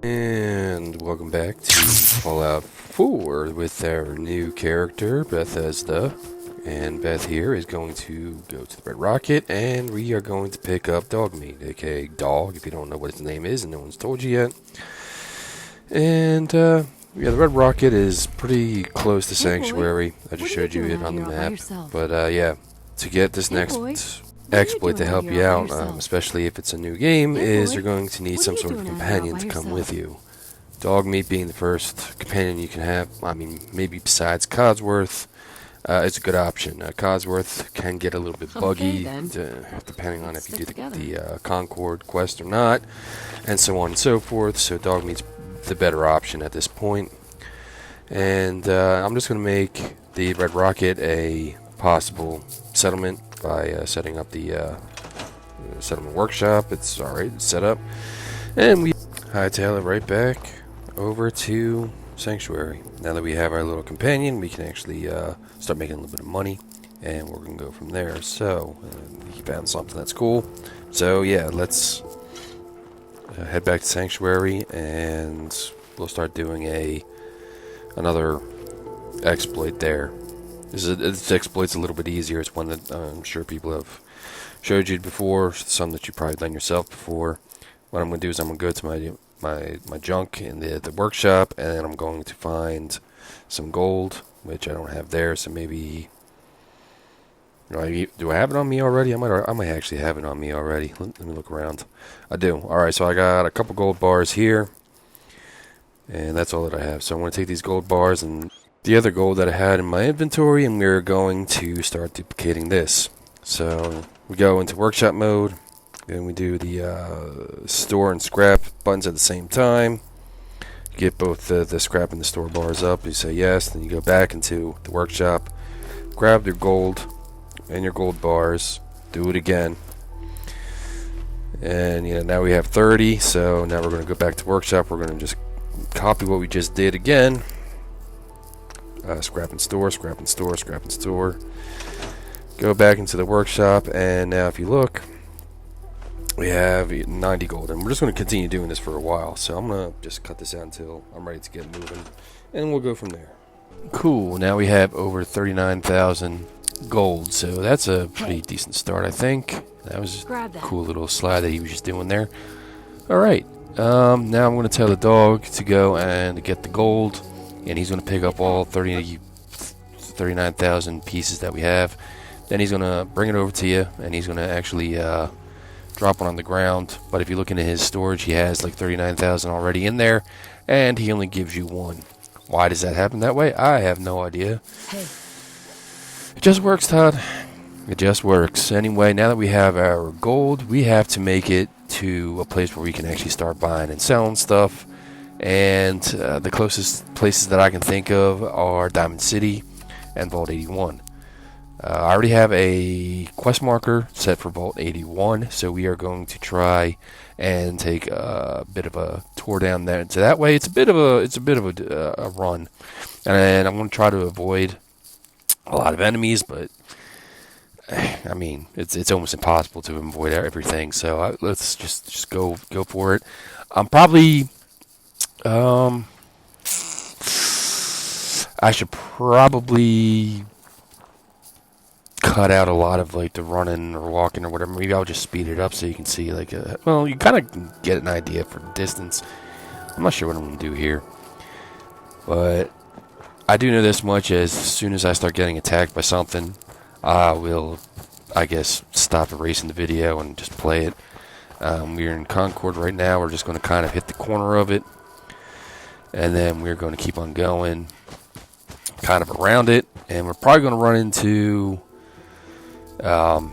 And welcome back to Fallout 4 with our new character, Bethesda. And Beth here is going to go to the Red Rocket, and we are going to pick up Dogmeat, aka Dog, if you don't know what his name is and no one's told you yet. And, yeah, the Red Rocket is pretty close to Sanctuary. I just showed you it on the map. But, yeah, to get this next exploit to help you out, especially if it's a new game, is you're going to need some sort of companion to come with you. Dogmeat being the first companion you can have. I mean, maybe besides Codsworth, it's a good option. Codsworth can get a little bit buggy, depending on if you do the Concord quest or not, and so on and so forth. So Dogmeat's the better option at this point. And I'm just going to make the Red Rocket a possible settlement by setting up the settlement workshop. It's alright, it's set up. And we hightail it right back over to Sanctuary. Now that we have our little companion, we can actually start making a little bit of money, and we're going to go from there. So, we found something that's cool. So, yeah, let's head back to Sanctuary, and we'll start doing another exploit there. This exploit's a little bit easier. It's one that I'm sure people have showed you before, some that you probably done yourself before. What I'm going to do is I'm going to go to my junk in the workshop, and then I'm going to find some gold, which I don't have there, so maybe... Do I have it on me already? I might actually have it on me already. Let me look around. I do. Alright, so I got a couple gold bars here, and that's all that I have. So I'm going to take these gold bars and the other gold that I had in my inventory, and we're going to start duplicating this. So we go into workshop mode, and we do the store and scrap buttons at the same time. Get both the scrap and the store bars up. You say yes, then you go back into the workshop, grab your gold and your gold bars, do it again. And now we have 30, so now we're going to go back to workshop. We're going to just copy what we just did again. Scrap and store, scrap and store, scrap and store. Go back into the workshop, and now if you look, we have 90 gold, and we're just going to continue doing this for a while. So I'm going to just cut this out until I'm ready to get moving, and we'll go from there. Cool, now we have over 39,000 gold, so that's a pretty decent start, I think. That was a cool little slide that he was just doing there. Alright, now I'm going to tell the dog to go and get the gold, and he's going to pick up all 39,000 pieces that we have. Then he's going to bring it over to you, and he's going to actually drop one on the ground. But if you look into his storage, he has like 39,000 already in there, and he only gives you one. Why does that happen that way? I have no idea. Hey. It just works, Todd. It just works. Anyway, now that we have our gold, we have to make it to a place where we can actually start buying and selling stuff. And the closest places that I can think of are Diamond City and Vault 81. I already have a quest marker set for Vault 81, so we are going to try and take a bit of a tour down there. So that way, it's a bit of a run, and I'm going to try to avoid a lot of enemies, but I mean, it's almost impossible to avoid everything. So let's just go for it. I'm probably I should probably cut out a lot of like the running or walking or whatever. Maybe I'll just speed it up so you can see like well, you kind of get an idea for distance. I'm not sure what I'm going to do here, but I do know this much: as soon as I start getting attacked by something, I will, I guess, stop erasing the video and just play it. We're in Concord right now. We're just going to kind of hit the corner of it, and then we're going to keep on going kind of around it, and we're probably going to run into some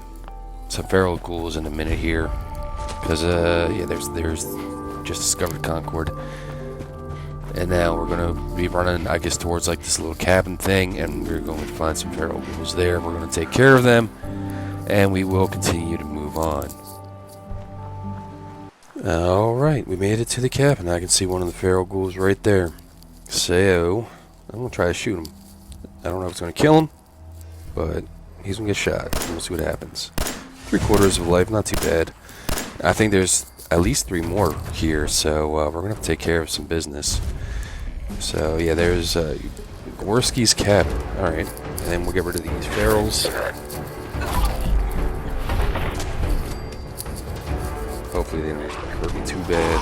feral ghouls in a minute here, because yeah, there's just discovered Concord, and now we're going to be running, I guess, towards like this little cabin thing, and we're going to find some feral ghouls there. We're going to take care of them, and we will continue to move on. Alright, we made it to the cabin. I can see one of the feral ghouls right there. So, I'm going to try to shoot him. I don't know if it's going to kill him, but he's going to get shot. We'll see what happens. 3/4 of life, not too bad. I think there's at least 3 more here, so we're gonna have to take care of some business. So yeah, there's Gorski's cap. All right, and then we'll get rid of these ferals. Hopefully they don't hurt me too bad.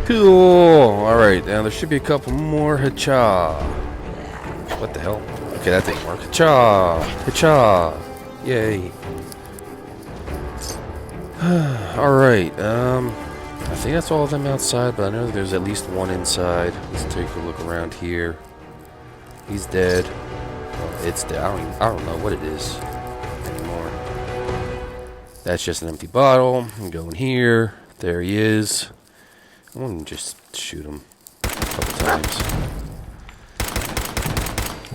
Cool. All right, now there should be a couple more. Hacha. What the hell? Okay, that didn't work. Hacha. Hacha. Yay. All right. I think that's all of them outside, but I know there's at least one inside. Let's take a look around here. He's dead. It's dead. I don't know what it is anymore. That's just an empty bottle. I'm going here. There he is. I want to just shoot him a couple times.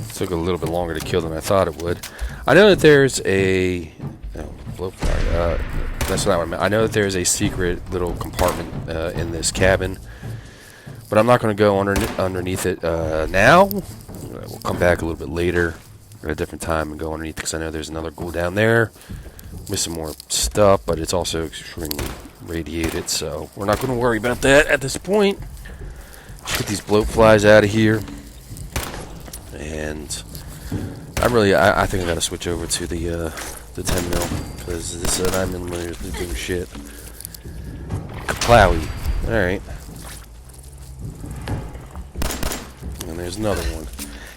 It took a little bit longer to kill than I thought it would. I know that there's a blowfly. That's not what I meant. I know that there's a secret little compartment in this cabin, but I'm not going to go underneath it now. We'll come back a little bit later at a different time and go underneath, because I know there's another ghoul down there with some more stuff, but it's also extremely radiated, so we're not going to worry about that at this point. Just get these bloatflies out of here, and I think I got to switch over to the 10 mil, because this 9mm is doing shit. Kaplowy. Alright. And there's another one.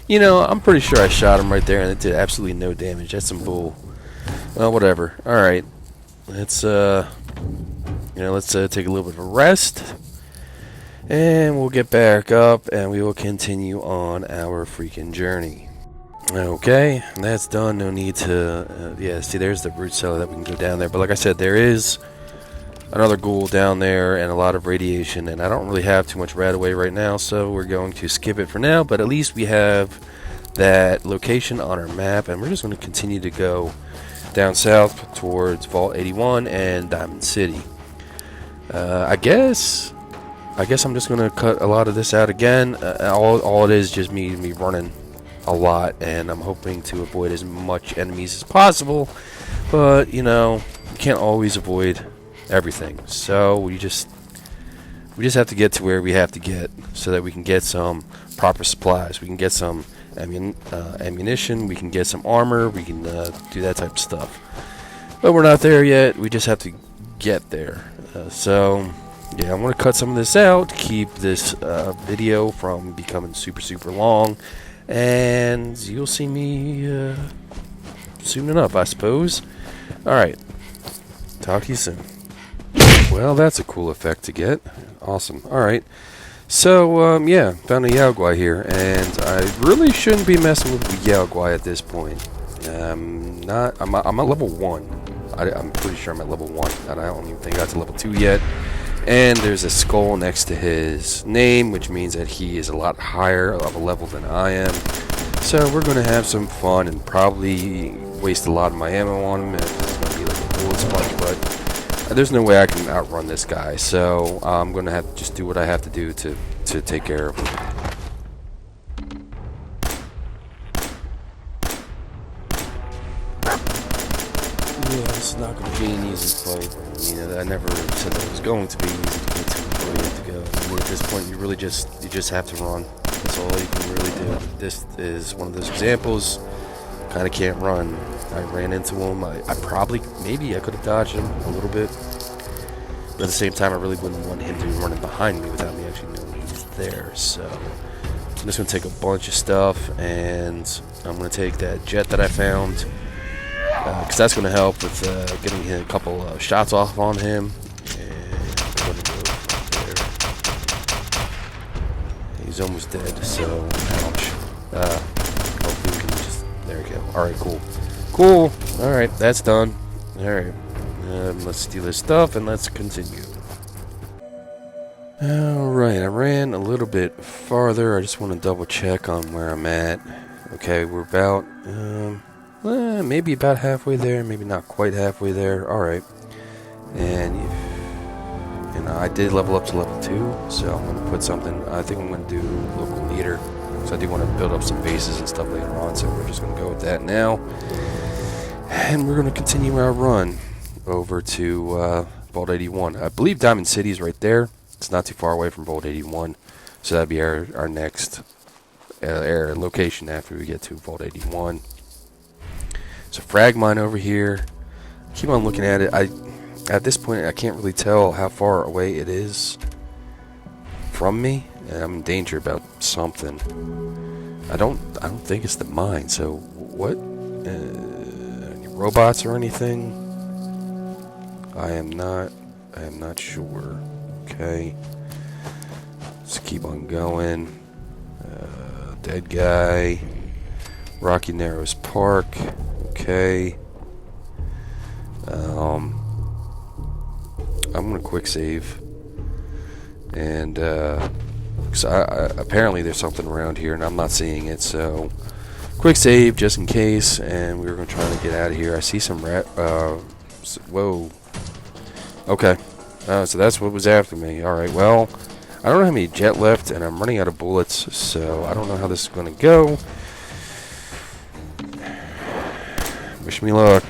You know, I'm pretty sure I shot him right there and it did absolutely no damage. That's some bull. Well, whatever. Alright. Let's take a little bit of a rest. And we'll get back up and we will continue on our freaking journey. Okay, that's done. No need to... yeah, see, there's the root cellar that we can go down there. But like I said, there is another ghoul down there and a lot of radiation. And I don't really have too much right away right now, so we're going to skip it for now. But at least we have that location on our map. And we're just going to continue to go down south towards Vault 81 and Diamond City. I guess I'm just going to cut a lot of this out again. All it is just me running a lot, and I'm hoping to avoid as much enemies as possible, but you know, you can't always avoid everything, so we just have to get to where we have to get so that we can get some proper supplies. We can get some ammunition, we can get some armor, we can do that type of stuff, but we're not there yet. We just have to get there. So yeah, I'm going to cut some of this out to keep this video from becoming super long. And you'll see me soon enough, I suppose. Alright. Talk to you soon. Well, that's a cool effect to get. Awesome. Alright. So, yeah, found a Yaogwai here. And I really shouldn't be messing with the Yaogwai at this point. I'm at level 1. I'm pretty sure I'm at level 1. And I don't even think I got to level 2 yet. And there's a skull next to his name, which means that he is a lot higher of a level than I am. So we're going to have some fun and probably waste a lot of my ammo on him. It's going to be like a bullet sponge, but there's no way I can outrun this guy. So I'm going to have to just do what I have to do to take care of him. Yeah, it's not going to be an easy fight. You know, I never said that it was going to be easy to get to where you have to go. I mean, at this point, you just have to run. That's all you can really do. This is one of those examples. Kind of can't run. I ran into him. Maybe I could have dodged him a little bit. But at the same time, I really wouldn't want him to be running behind me without me actually knowing he was there. So I'm just going to take a bunch of stuff, and I'm going to take that jet that I found, because that's going to help with getting a couple shots off on him. And I'm going to go there. He's almost dead, so ouch. Hopefully we can just... There we go. Alright, cool. Alright, that's done. Alright. Let's steal this stuff and let's continue. Alright, I ran a little bit farther. I just want to double check on where I'm at. Okay, we're about... maybe about halfway there, maybe not quite halfway there. Alright. And, you know, I did level up to level 2, so I'm going to put something, I think I'm going to do local leader. So I do want to build up some bases and stuff later on, so we're just going to go with that now. And we're going to continue our run over to Vault 81. I believe Diamond City is right there. It's not too far away from Vault 81. So that'd be our next location after we get to Vault 81. So frag mine over here. Keep on looking at it. At this point, I can't really tell how far away it is from me, and I'm in danger about something. I don't think it's the mine. So what? Any robots or anything? I am not sure. Okay. Let's keep on going. Dead guy. Rocky Narrows Park. Okay. I'm gonna quick save, and cause apparently there's something around here and I'm not seeing it, so quick save just in case. And we were gonna try to get out of here. I see some rat. Whoa. Okay. So that's what was after me. All right. Well, I don't know how many jet left, and I'm running out of bullets, so I don't know how this is gonna go. Wish me luck.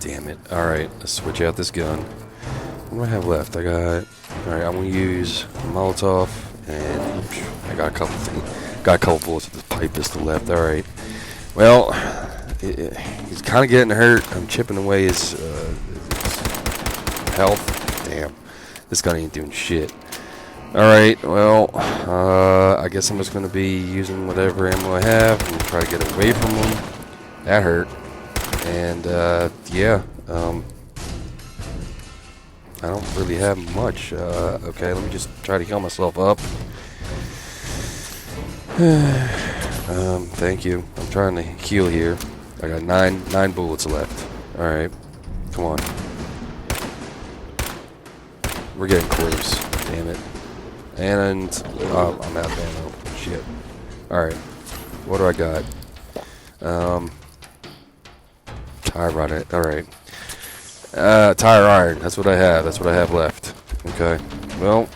Damn it. Alright, let's switch out this gun. What do I have left? Alright, I'm gonna use Molotov, and oops, I got a couple bullets with this pipe pistol left. Alright. Well, he's kinda getting hurt. I'm chipping away his health. Damn. This gun ain't doing shit. Alright, well, I guess I'm just gonna be using whatever ammo I have and try to get away from him. That hurt. And, yeah, I don't really have much. Okay, let me just try to heal myself up. Thank you. I'm trying to heal here. I got nine bullets left. Alright, come on. We're getting close. Damn it. And, I'm out of ammo. Shit. Alright, what do I got? Tire rod. Alright. Tire iron. That's what I have. That's what I have left. Okay. Well,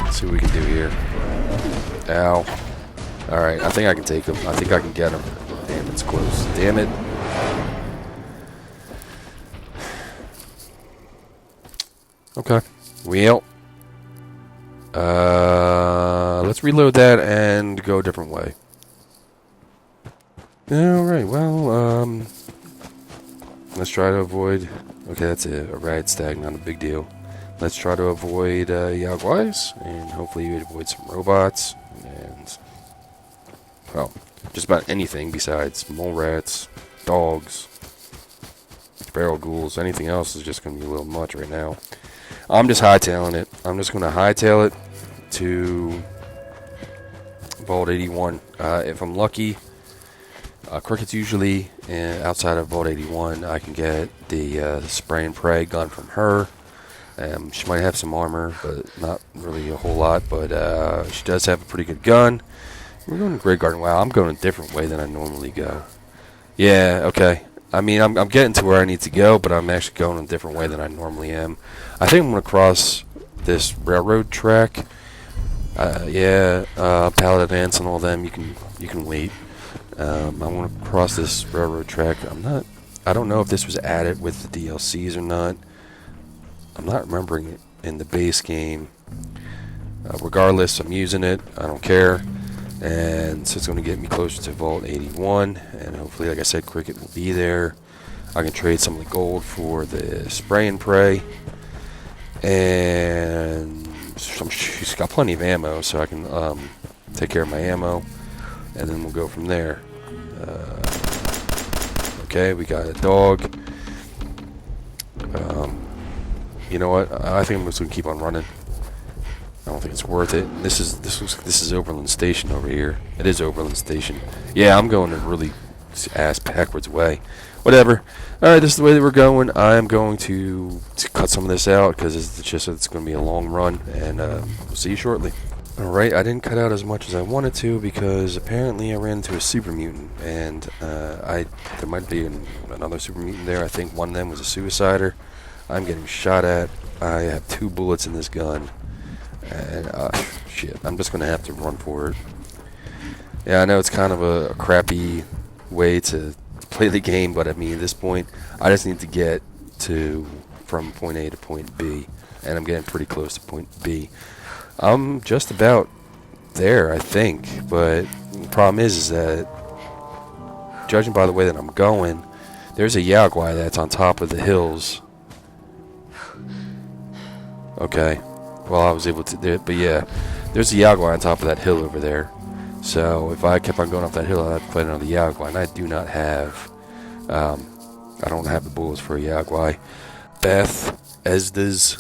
let's see what we can do here. Ow. Alright, I think I can take him. I think I can get him. Damn, it's close. Damn it. Okay. Well. Let's reload that and go a different way. Alright, well, let's try to avoid... Okay, that's a rad stag, not a big deal. Let's try to avoid Yaguais, and hopefully we avoid some robots, and... well, just about anything besides mole rats, dogs, barrel ghouls. Anything else is just going to be a little much right now. I'm just hightailing it. I'm just going to hightail it to Vault 81. If I'm lucky... Cricket's usually outside of Vault 81. I can get the spray and pray gun from her. She might have some armor, but not really a whole lot. But she does have a pretty good gun. We're going to Great Garden. Wow, I'm going a different way than I normally go. Yeah, okay. I mean, I'm getting to where I need to go, but I'm actually going a different way than I normally am. I think I'm going to cross this railroad track. Pallet Advance and all them. You can wait. I want to cross this railroad track. I don't know if this was added with the DLCs or not. I'm not remembering it in the base game. Regardless, I'm using it. I don't care. And so it's going to get me closer to Vault 81. And hopefully, like I said, Cricket will be there. I can trade some of the gold for the spray and pray. And she's got plenty of ammo, so I can take care of my ammo. And then we'll go from there. Okay, we got a dog. You know what? I think I'm just gonna keep on running. I don't think it's worth it. This is Overland Station over here. It is Overland Station. Yeah, I'm going a really ass backwards way. Whatever. All right, this is the way that we're going. I am going to cut some of this out because it's going to be a long run, and we'll see you shortly. Alright, I didn't cut out as much as I wanted to because apparently I ran into a super mutant, and there might be another super mutant there. I think one of them was a suicider. I'm getting shot at. I have 2 bullets in this gun, And, shit, I'm just going to have to run for it. Yeah, I know it's kind of a crappy way to play the game, but I mean, at this point, I just need to get from point A to point B, and I'm getting pretty close to point B. I'm just about there, I think, but the problem is that, judging by the way that I'm going, there's a Yaguai that's on top of the hills. Okay, well, I was able to do it, but yeah, there's a Yaguai on top of that hill over there. So if I kept on going up that hill, I'd play another Yaguai, and I do not have, I don't have the bullets for a Yaguai. Beth Esda's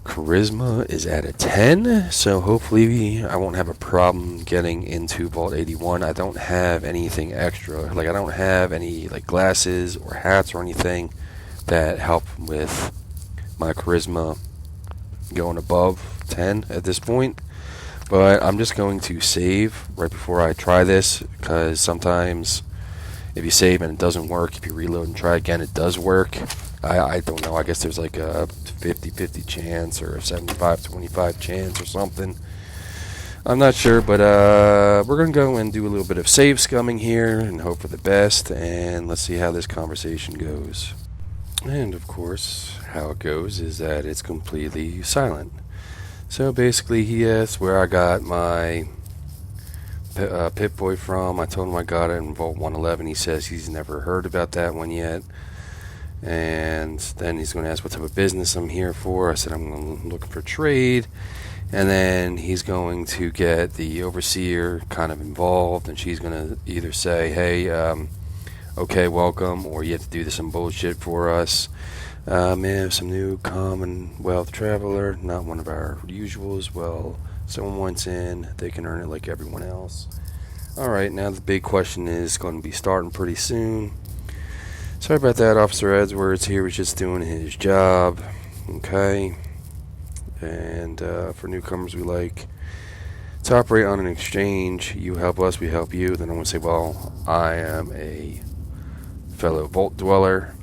charisma is at a 10, so hopefully I won't have a problem getting into Vault 81. I don't have anything extra, like I don't have any like glasses or hats or anything that help with my charisma going above 10 at this point. But I'm just going to save right before I try this, because sometimes if you save and it doesn't work, if you reload and try again, it does work. I don't know. I guess there's like a 50-50 chance or a 75-25 chance or something. I'm not sure, but we're going to go and do a little bit of save scumming here and hope for the best, and let's see how this conversation goes. And, of course, how it goes is that it's completely silent. So basically he asks where I got my Pip-Boy from. I told him I got it in Vault 111. He says he's never heard about that one yet. And then he's going to ask what type of business I'm here for. I said I'm looking for trade. And then he's going to get the overseer kind of involved, and she's going to either say, hey, okay, welcome, or you have to do some bullshit for us. May have some new Commonwealth traveler, not one of our usuals. Well, someone wants in, they can earn it like everyone else. Alright, now the big question is going to be starting pretty soon. Sorry about that, Officer Edwards. He was just doing his job. Okay. And for newcomers, we like to operate on an exchange. You help us, we help you. Then I'm going to say, well, I am a fellow Vault dweller.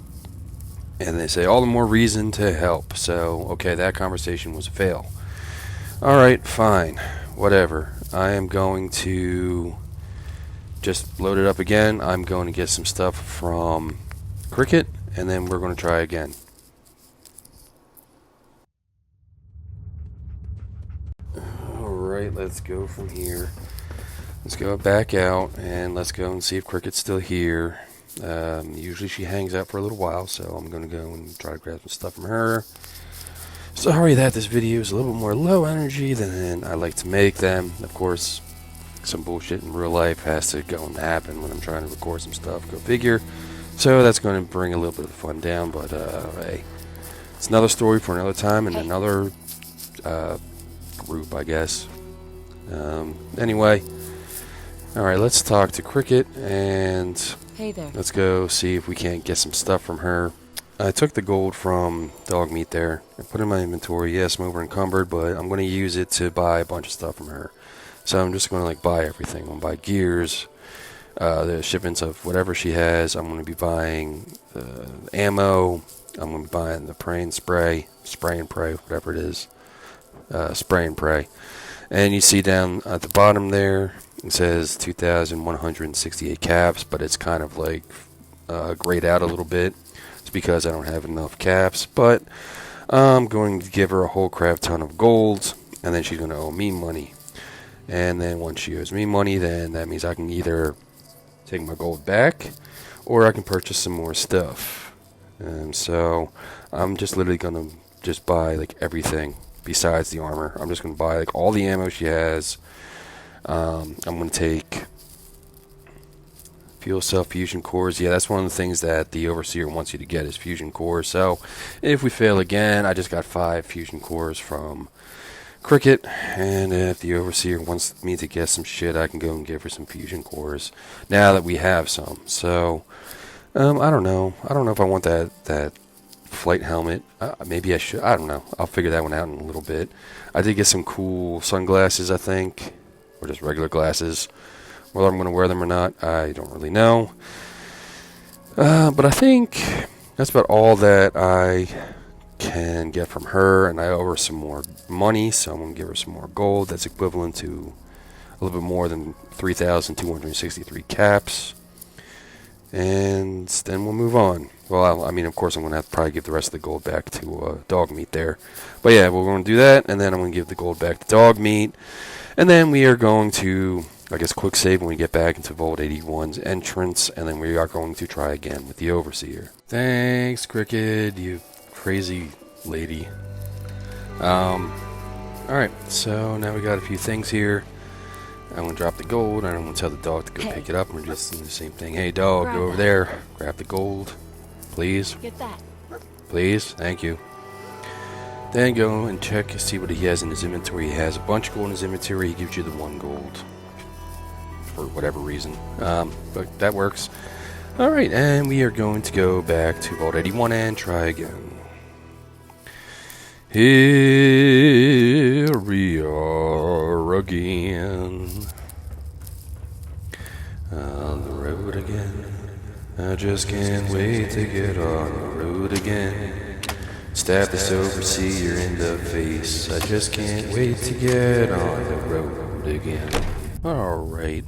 And they say, all the more reason to help. So, okay, that conversation was a fail. Alright, fine. Whatever. I am going to just load it up again. I'm going to get some stuff from Cricket, and then we're going to try again. Alright, let's go from here. Let's go back out, and let's go and see if Cricket's still here. Usually she hangs out for a little while, so I'm going to go and try to grab some stuff from her. Sorry that this video is a little bit more low energy than I like to make them. Of course, some bullshit in real life has to go and happen when I'm trying to record some stuff, go figure. So that's going to bring a little bit of the fun down, but hey, it's another story for another time and another group, I guess. Anyway, alright, let's talk to Cricket, and hey there. Let's go see if we can't get some stuff from her. I took the gold from dog meat there. I put it in my inventory. Yes, I'm over encumbered, but I'm going to use it to buy a bunch of stuff from her. So I'm just going to like buy everything. I'm going to buy gears, the shipments of whatever she has. I'm going to be buying ammo. I'm going to be buying the spray and pray, whatever it is. Spray and pray. And you see down at the bottom there, it says 2,168 caps, but it's kind of like grayed out a little bit. It's because I don't have enough caps, but I'm going to give her a whole crap ton of gold, and then she's going to owe me money. And then once she owes me money, then that means I can either take my gold back, or I can purchase some more stuff. And so I'm just literally going to just buy like everything besides the armor. I'm just going to buy like all the ammo she has. I'm going to take fuel cell fusion cores. Yeah, that's one of the things that the overseer wants you to get is fusion cores. So if we fail again, I just got 5 fusion cores from Cricket, and if the overseer wants me to get some shit, I can go and give her some fusion cores now that we have some. So I don't know if I want that flight helmet. Maybe I should. I don't know. I'll figure that one out in a little bit. I did get some cool sunglasses, I think, or just regular glasses. Whether I'm going to wear them or not, I don't really know. But I think that's about all that I can get from her, and I owe her some more money, so I'm going to give her some more gold. That's equivalent to a little bit more than 3,263 caps. And then we'll move on. Well, I mean, of course, I'm going to have to probably give the rest of the gold back to dog meat there. But yeah, we're going to do that, and then I'm going to give the gold back to dog meat. And then we are going to, I guess, quick save when we get back into Vault 81's entrance, and then we are going to try again with the Overseer. Thanks, Cricket, you crazy lady. Alright, so now we got a few things here. I'm going to drop the gold, and I'm going to tell the dog to go pick it up, and we're just doing the same thing. Hey, dog, go over there. Grab the gold. Please. Get that. Please. Thank you. Then go and check and see what he has in his inventory. He has a bunch of gold in his inventory. He gives you the 1 gold. For whatever reason. But that works. Alright, and we are going to go back to Vault 81 and try again. Here we are again. On the road again. I just can't wait to get on the road again. Stab this overseer in the face. I just can't wait to get on the road again. Alright.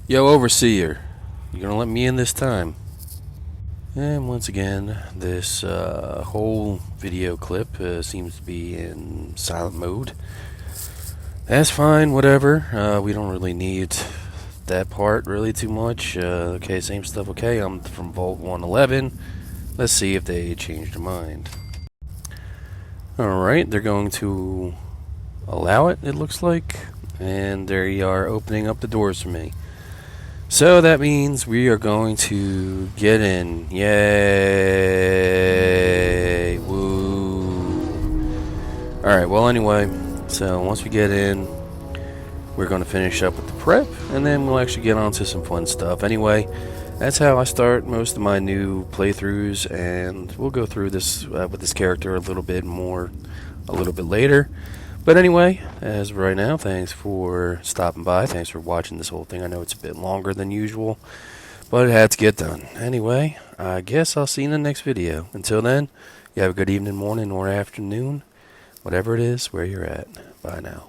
Yo, overseer. You gonna let me in this time? And once again, this whole video clip seems to be in silent mode. That's fine, whatever. We don't really need that part really too much. Okay, same stuff. Okay, I'm from Vault 111. Let's see if they changed their mind. Alright, they're going to allow it, it looks like. And they are opening up the doors for me. So that means we are going to get in. Yay! Woo! Alright, well anyway, so once we get in, we're going to finish up with the prep, and then we'll actually get on to some fun stuff. Anyway, that's how I start most of my new playthroughs, and we'll go through this with this character a little bit more a little bit later. But anyway, as of right now, thanks for stopping by. Thanks for watching this whole thing. I know it's a bit longer than usual, but it had to get done. Anyway, I guess I'll see you in the next video. Until then, you have a good evening, morning, or afternoon, whatever it is, where you're at. Bye now.